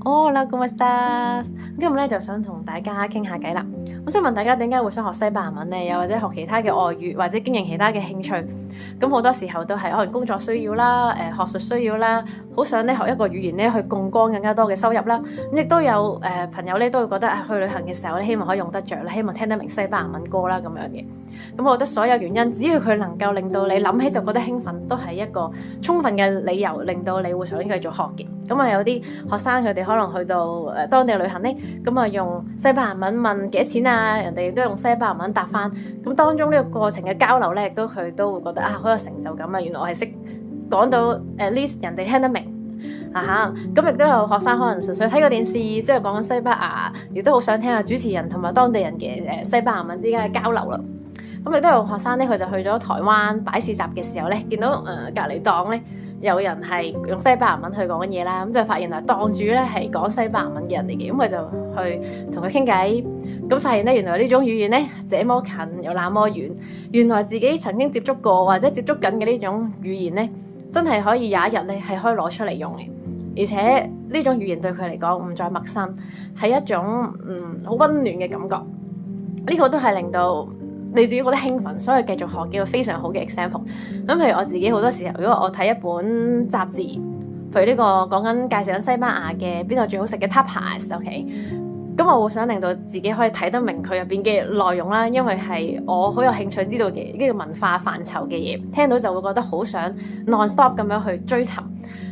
Hola, ¿cómo estás？今日咧就想同大家傾下偈啦。我想問大家點解會想學西班牙文呢？又或者學其他嘅外語，或者經營其他嘅興趣？咁好多時候都係可能工作需要啦，學術需要啦，好想咧學一個語言咧去槓桿更加多嘅收入啦。咁亦都有朋友咧都會覺得去旅行嘅時候咧，希望可以用得着啦，希望聽得明西班牙文歌啦咁樣嘅。咁我覺得所有原因，只要佢能夠令到你諗起就覺得興奮，都係一個充分嘅理由，令到你會想繼續學嘅。咁啊有啲學生佢哋可能去到當地旅行呢，咁啊用西班牙文問幾多錢啊，人哋亦都用西班牙文答翻。咁當中呢個過程嘅交流咧，亦都佢都會覺得好有成就感啊！原來我係識講到 at least 人哋聽得明啊嚇。咁亦都有學生可能純粹睇個電視，即係講緊西班牙，亦都好想聽下主持人同埋當地人嘅西班牙文之間嘅交流啦。咁亦都有學生咧，佢就去咗台灣擺市集嘅時候咧，見到隔離檔咧有人係用西班牙文去講緊嘢啦，咁就發現啊檔主咧係講西班牙文嘅人嚟嘅，咁佢就去同佢傾偈，咁發現咧原來呢種語言咧這麼近又那麼遠，原來自己曾經接觸過或者接觸緊嘅呢種語言咧，真係可以有一日咧係可以攞出嚟用嘅，而且呢種語言對佢嚟講唔再陌生，係一種好溫暖嘅感覺，呢個都係令到你自己覺得興奮，所以繼續學嘅一個非常好嘅 example。咁譬如我自己好多時候，如果我睇一本雜誌，譬如呢個講緊介紹緊西班牙嘅邊度最好食嘅 tapas，OK，咁我會想令到自己可以睇得明佢入邊嘅內容啦，因為係我好有興趣知道嘅呢個文化範疇嘅嘢，聽到就會覺得好想 non-stop 咁樣去追尋。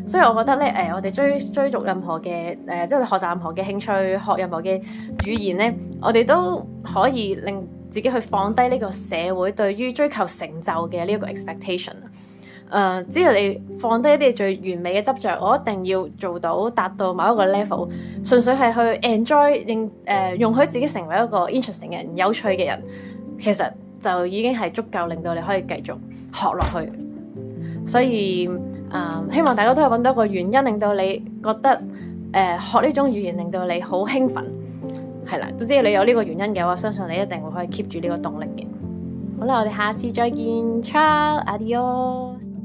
所以我覺得咧，我哋追逐任何嘅即係學習任何嘅興趣，學任何嘅語言咧，我哋都可以令自己去放低呢個社會對於追求成就嘅呢一個 expectation。只要你放低一啲最完美嘅執着，我一定要做到達到某一個 level， 純粹係去 enjoy，容許自己成為一個 interesting 嘅人、有趣嘅人，其實就已經係足夠令到你可以繼續學落去。所以希望大家都係揾到一個原因，令到你覺得學呢種語言令到你好興奮。係啦，都知你有呢個原因嘅話，相信你一定會可以 keep 住呢個動力嘅。好啦，我哋下次再見，Ciao，Adios。